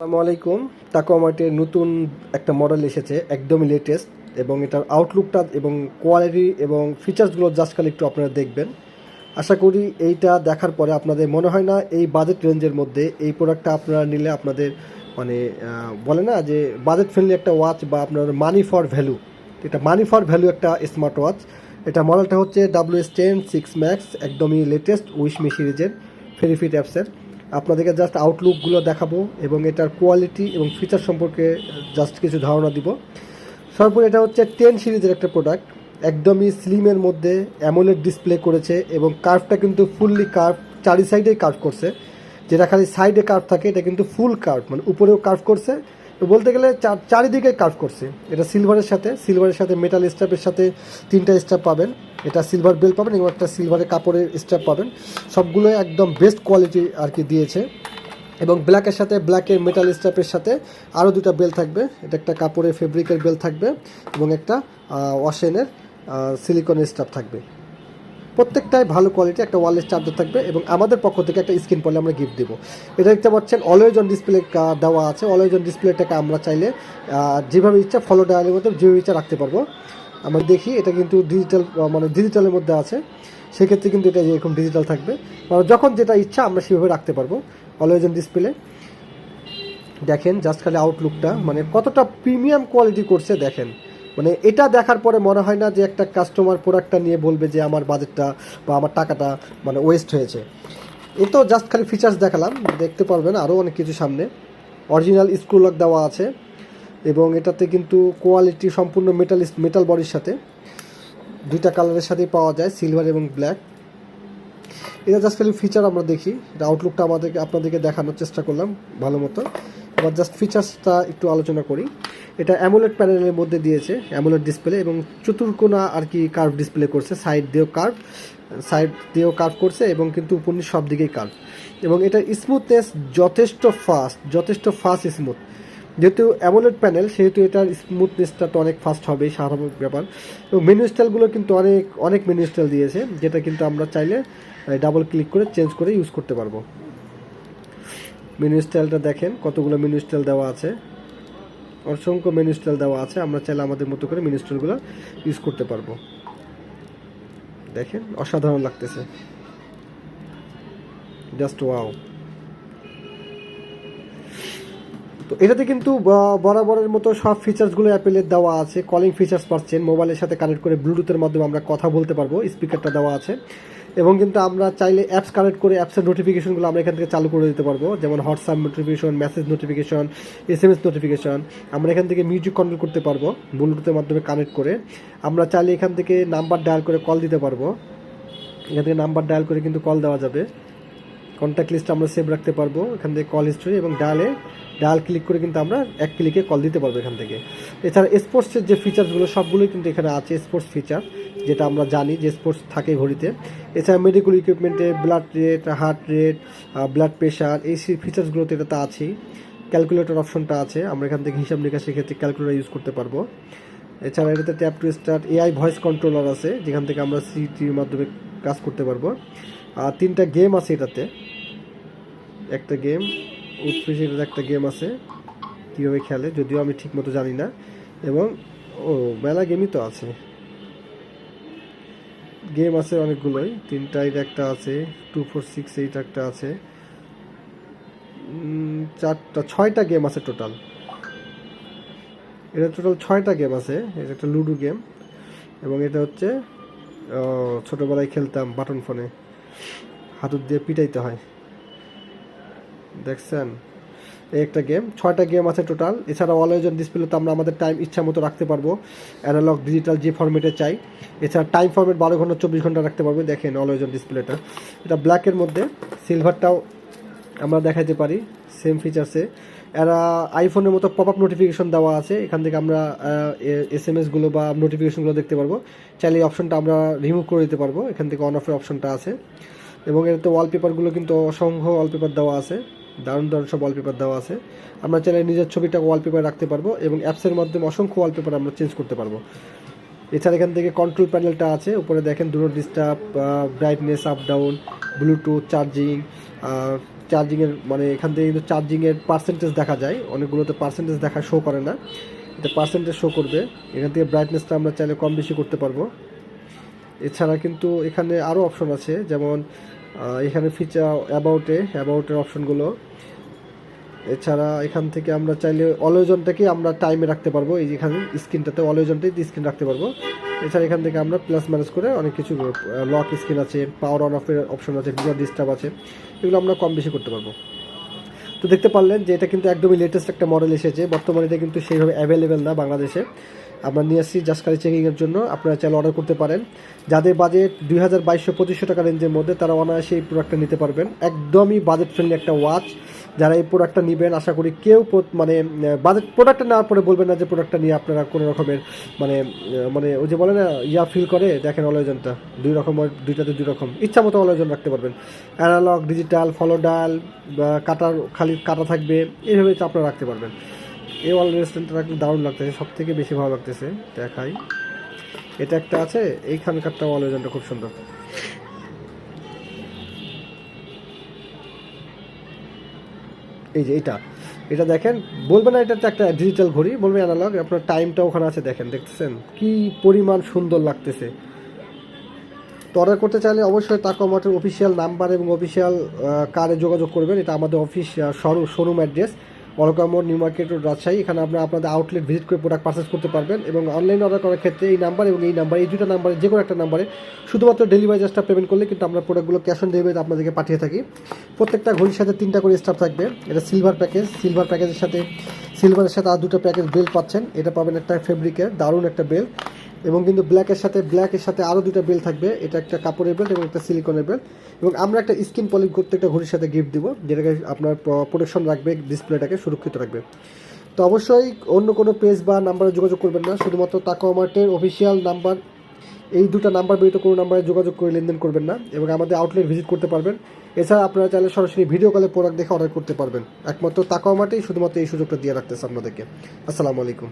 আসসালামু আলাইকুম। তাকোমাটের নতুন একটা মডেল এসেছে, একদমই লেটেস্ট, এবং এটার আউটলুকটা এবং কোয়ালিটি এবং ফিচার্সগুলো জাস্ট খালি একটু আপনারা দেখবেন। আশা করি এইটা দেখার পরে আপনাদের মনে হয় না এই বাজেট রেঞ্জের মধ্যে এই প্রোডাক্টটা আপনারা নিলে আপনাদের মানে বলে না যে বাজেট ফ্রেন্ডলি একটা ওয়াচ বা আপনার মানি ফর ভ্যালু, এটা মানি ফর ভ্যালু একটা স্মার্ট ওয়াচ। এটা মডেলটা হচ্ছে WS10 6 Max, একদমই লেটেস্ট উইশমি সিরিজের ফেরিফিট অ্যাপসের। আপনাদেরকে জাস্ট আউটলুকগুলো দেখাবো এবং এটার কোয়ালিটি এবং ফিচার সম্পর্কে জাস্ট কিছু ধারণা দিব। সর্বোপরি এটা হচ্ছে 10 সিরিজের একটা প্রোডাক্ট, একদমই স্লিমের মধ্যে অ্যামোলেড ডিসপ্লে করেছে এবং কার্ভটা কিন্তু ফুললি কার্ভ, চারি সাইডেই কার্ভ করছে। যেটা খালি সাইডে কার্ভ থাকে এটা কিন্তু ফুল কার্ভ, মানে উপরেও কার্ভ করছে, বলতে গেলে চারিদিকে কার্ভ করছে। এটা সিলভারের সাথে মেটাল স্ট্র্যাপের সাথে 3টা স্ট্র্যাপ পাবেন। এটা সিলভার বেল পাবেন এবং একটা সিলভারের কাপড়ের স্ট্র্যাপ পাবেন। সবগুলো একদম বেস্ট কোয়ালিটি আর কি দিয়েছে। এবং ব্ল্যাকের মেটাল স্ট্র্যাপের সাথে আরও 2টা বেল থাকবে। এটা একটা কাপড়ের ফেব্রিকের বেল থাকবে এবং একটা ওয়াশেনের সিলিকনের স্ট্র্যাপ থাকবে। প্রত্যেকটাই ভালো কোয়ালিটি। একটা ওয়ারলেস চার্জার থাকবে এবং আমাদের পক্ষ থেকে একটা স্ক্রিন পড়লে আমরা গিফট দেবো। এটা দেখতে পাচ্ছেন অলওয়েজ অন ডিসপ্লে দেওয়া আছে। অলওয়েজ অন ডিসপ্লেটাকে আমরা চাইলে যেভাবে ইচ্ছা ফলো ডায়ালের মধ্যে যেভাবে ইচ্ছা রাখতে পারবো। আমরা দেখি এটা কিন্তু ডিজিটাল, মানে ডিজিটালের মধ্যে আছে, সেক্ষেত্রে কিন্তু এটা এরকম ডিজিটাল থাকবে, মানে যখন যেটা ইচ্ছা আমরা সেভাবে রাখতে পারবো। অলওয়েজ অন ডিসপ্লে দেখেন জাস্ট খালি আউটলুকটা মানে কতটা প্রিমিয়াম কোয়ালিটি করছে দেখেন। মানে এটা দেখার পরে মনে হয় না যে একটা কাস্টমার প্রোডাক্টটা নিয়ে বলবে যে আমার বাজেটটা বা আমার টাকাটা মানে ওয়েস্ট হয়েছে। এ তো জাস্ট খালি ফিচার্স দেখালাম, দেখতে পারবেন আরও অনেক কিছু সামনে। অরিজিনাল স্ক্রু লক দেওয়া আছে এবং এটাতে কিন্তু কোয়ালিটি সম্পূর্ণ মেটাল বডির সাথে 2টা কালারের সাথেই পাওয়া যায়, সিলভার এবং ব্ল্যাক। এটা জাস্ট খালি ফিচার আমরা দেখি, এটা আউটলুকটা আপনাদেরকে দেখানোর চেষ্টা করলাম ভালো মতো। এবার জাস্ট ফিচার্সটা একটু আলোচনা করি। এটা অ্যামোলেড প্যানেলের মধ্যে দিয়েছে, অ্যামোলেড ডিসপ্লে এবং চতুর্কোণা আর কি কার্ভ ডিসপ্লে করছে, সাইড দিয়েও কার্ভ করছে এবং কিন্তু উপর সব দিকেই কার্ভ। এবং এটা স্মুথনেস যথেষ্ট ফাস্ট স্মুথ। যেহেতু অ্যামোলেড প্যানেল সেহেতু এটার স্মুথনেসটা তো অনেক ফাস্ট হবেই, স্বাভাবিক ব্যাপার। এবং মেনু স্টাইলগুলো কিন্তু অনেক মেনু স্টাইল দিয়েছে, যেটা কিন্তু আমরা চাইলে ডাবল ক্লিক করে চেঞ্জ করে ইউজ করতে পারবো। মেনু স্টাইলটা দেখেন, কতগুলো মেনু স্টাইল দেওয়া আছে, অসংখ্য মেনু স্টাইল দেওয়া আছে। আমরা চাইলে আমাদের মতো করে মেনু স্টাইলগুলো ইউজ করতে পারবো। দেখেন অসাধারণ লাগতেছে, জাস্ট ওয়াও। তো এটাতে কিন্তু বরাবরের মতো সব ফিচার্সগুলো অ্যাপেলের দেওয়া আছে। কলিং ফিচার্স পাচ্ছেন, মোবাইলের সাথে কানেক্ট করে ব্লুটুথের মাধ্যমে আমরা কথা বলতে পারবো, স্পিকারটা দেওয়া আছে। এবং কিন্তু আমরা চাইলে অ্যাপস কানেক্ট করে অ্যাপসের নোটিফিকেশনগুলো আমরা এখান থেকে চালু করে দিতে পারবো, যেমন WhatsApp notification, message notification, SMS notification. আমরা এখান থেকে মিউজিক কন্ট্রোল করতে পারবো ব্লুটুথের মাধ্যমে কানেক্ট করে। আমরা চাইলে এখান থেকে নাম্বার ডায়াল করে কল দিতে পারবো, এখান থেকে নাম্বার ডায়াল করে কিন্তু কল দেওয়া যাবে। কন্ট্যাক্ট লিস্ট আমরা সেভ রাখতে পারবো এখান থেকে, কল হিস্ট্রি এবং ডায়াল ক্লিক করে কিন্তু আমরা এক ক্লিকে কল দিতে পারবো এখান থেকে। এছাড়া স্পোর্টসের যে ফিচার্সগুলো সবগুলোই কিন্তু এখানে আছে, স্পোর্টস ফিচার যেটা আমরা জানি যে স্পোর্টস থাকে ঘড়িতে। এছাড়া মেডিকেল ইকুইপমেন্টে blood rate, heart rate, blood pressure, এই ফিচার্সগুলোতে এটাতে আছেই। ক্যালকুলেটর অপশনটা আছে, আমরা এখান থেকে হিসাব নিকাশের ক্ষেত্রে ক্যালকুলেটর ইউজ করতে পারবো। এছাড়া এটাতে tap to start AI voice controller আছে, যেখান থেকে আমরা সিটির মাধ্যমে কাজ করতে পারবো। আর 3টা গেম আছে এটাতে, একটা গেম উৎফিসের একটা গেম আছে, কীভাবে খেলে যদিও আমি ঠিক মতো জানি না। এবং মেলা গেমই তো আছে, গেম আছে অনেকগুলোই, 3টায় একটা আছে, 2 4 6 8 একটা আছে, 6টা গেম আছে টোটাল। এটা টোটাল 6টা গেম আছে। এটা একটা লুডো গেম এবং এটা হচ্ছে ছোটোবেলায় খেলতাম বাটন ফোনে, হাতুর দিয়ে পিটাইতে হয়, দেখছেন। এই একটা গেম, 6টা গেম আছে টোটাল। এছাড়া অলওয়েজ অন ডিসপ্লেতে আমরা আমাদের টাইম ইচ্ছা মতো রাখতে পারবো, অ্যানালগ ডিজিটাল যে ফরম্যাটে চাই। এছাড়া টাইম ফরম্যাট 12 ঘন্টা 24 ঘন্টা রাখতে পারবো। দেখেন অলওয়েজ অন ডিসপ্লেটা, এটা ব্ল্যাকের মধ্যে, সিলভারটাও আমরা দেখাইতে পারি সেম ফিচার্সে। এরা আইফোনের মতো পপ আপ নোটিফিকেশন দেওয়া আছে, এখান থেকে আমরা SMS-গুলো বা নোটিফিকেশনগুলো দেখতে পারবো। চাইলে এই অপশনটা আমরা রিমুভ করে দিতে পারবো, এখান থেকে অন অফের অপশনটা আছে। এবং এটাতে ওয়ালপেপারগুলো কিন্তু অসংখ্য ওয়ালপেপার দেওয়া আছে, দারুণ সব ওয়ালপেপার দেওয়া আছে। আমরা চাইলে নিজের ছবিটা ওয়ালপেপার রাখতে পারবো এবং অ্যাপসের মাধ্যমে অসংখ্য ওয়ালপেপার আমরা চেঞ্জ করতে পারবো। এছাড়া এখান থেকে কন্ট্রোল প্যানেলটা আছে, উপরে দেখেন do not disturb, brightness up down, bluetooth, charging, চার্জিংয়ের মানে এখান থেকে কিন্তু চার্জিংয়ের পার্সেন্টেজ দেখা যায়, অনেকগুলোতে পার্সেন্টেজ দেখা শো করে না, এটা পার্সেন্টেজ শো করবে। এখান থেকে ব্রাইটনেসটা আমরা চাইলে কম বেশি করতে পারবো। এছাড়া কিন্তু এখানে আরও অপশন আছে, যেমন এখানে ফিচার অ্যাবাউটের অপশনগুলো। এছাড়া এখান থেকে আমরা চাইলে অলওয়েজনটাকে আমরা টাইমে রাখতে পারবো, এই যেখানে স্ক্রিনটাতে অলওয়েজনটাই স্ক্রিন রাখতে পারবো। এছাড়া এখান থেকে আমরা প্লাস মাইনাস করে অনেক কিছু, লক স্ক্রিন আছে, পাওয়ার অন অফের অপশন আছে, ডু নট ডিস্টার্ব আছে, এগুলো আমরা কম বেশি করতে পারবো। তো দেখতে পারলেন যে এটা কিন্তু একদমই লেটেস্ট একটা মডেল এসেছে, বর্তমানে এটা কিন্তু সেইভাবে অ্যাভেলেবেল না বাংলাদেশে। আমরা নিয়ে আসছি জাস্ট খালি চেকিংয়ের জন্য, আপনারা চাইলে অর্ডার করতে পারেন। যাদের বাজেট 2200-2500 টাকা রেঞ্জের মধ্যে তারা অনায়াসে এই প্রোডাক্টটা নিতে পারবেন। একদমই বাজেট ফ্রেন্ডলি একটা ওয়াচ। যারা এই প্রোডাক্টটা নেবেন আশা করি কেউ মানে বাজেট প্রোডাক্টটা নেওয়ার পরে বলবেন না যে প্রোডাক্টটা নিয়ে আপনারা কোনো রকমের মানে মানে ওই যে বলে না ফিল করে। দেখেন অলওয়েজনটা দুই রকম, দুইটাতে দুই রকম, ইচ্ছা মতো অলওয়েজন রাখতে পারবেন। অ্যানালগ, ডিজিটাল, ফলো ডায়াল বা খালি কাটা থাকবে, এইভাবে আপনারা রাখতে পারবেন। এই ওয়াল রেস্টুরেন্টটা রাখলে দারুণ লাগতেছে, সব থেকে বেশি ভালো লাগতেছে। দেখাই, এটা একটা আছে, এইখানকারটা অলওয়েজনটা খুব সুন্দর। এই যে এটা দেখেন, বলবেন না এটা একটা ডিজিটাল ঘড়ি, বলবেন অ্যানালগ। আপনার টাইমটা ওখানে আছে, দেখেন, দেখতেছেন কি পরিমাণ সুন্দর লাগতেছে। তো অর্ডার করতে চাইলে অবশ্যই তাকওয়া মার্টের অফিসিয়াল নাম্বার এবং অফিসিয়াল কারে যোগাযোগ করবেন। এটা আমাদের অফিস শোরুম অ্যাড্রেস, অলকা মোড়, নিউ মার্কেট রোড, রাজশাহী। এখানে আপনারা আপনাদের আউটলেট ভিজিট করে প্রোডাক্ট পারচেস করতে পারবেন। এবং অনলাইন অর্ডার করার ক্ষেত্রে এই নাম্বার এবং এই নাম্বার, এই দুটো নাম্বারে যে কোনো একটা নাম্বারে শুধুমাত্র ডেলিভারি চার্জটা পেমেন্ট করলে কিন্তু আমরা প্রোডাক্টগুলো ক্যাশ অন ডেলিভারিতে আপনাদেরকে পাঠিয়ে থাকি। প্রত্যেকটা ঘড়ির সাথে 3টা করে স্টাফ থাকবে। এটা সিলভার প্যাকেজের সাথে সিলভারের সাথে আর 2টা প্যাকেজ বেল্ট পাচ্ছেন। এটা পাবেন একটা ফেব্রিকের দারুণ একটা বেল্ট, এবং কিন্তু ব্ল্যাকের সাথে আরও 2টা বেল্ট থাকবে। এটা একটা কাপড়ের বেল্ট এবং একটা সিলিকনের বেল্ট। এবং আমরা একটা স্কিন পলিশ প্রত্যেকটা ঘড়ির সাথে গিফট দিব, যেটাকে আপনার প্রোটেকশন রাখবে, ডিসপ্লেটাকে সুরক্ষিত রাখবে। তো অবশ্যই অন্য কোনো পেজ বা নাম্বারে যোগাযোগ করবেন না, শুধুমাত্র তাকওয়া মার্টের অফিসিয়াল নাম্বার, এই 2টা নাম্বার ব্যতীত কোনো নাম্বারে যোগাযোগ করে লেনদেন করবেন না। এবং আমাদের আউটলেট ভিজিট করতে পারবেন। এছাড়া আপনারা চাইলে সরাসরি ভিডিও কলে প্রোডাক্ট দেখে অর্ডার করতে পারবেন। একমাত্র তাকওয়া মার্টেই শুধুমাত্র এই সুযোগটা দিয়ে রাখতেছে আপনাদেরকে। আসসালামু আলাইকুম।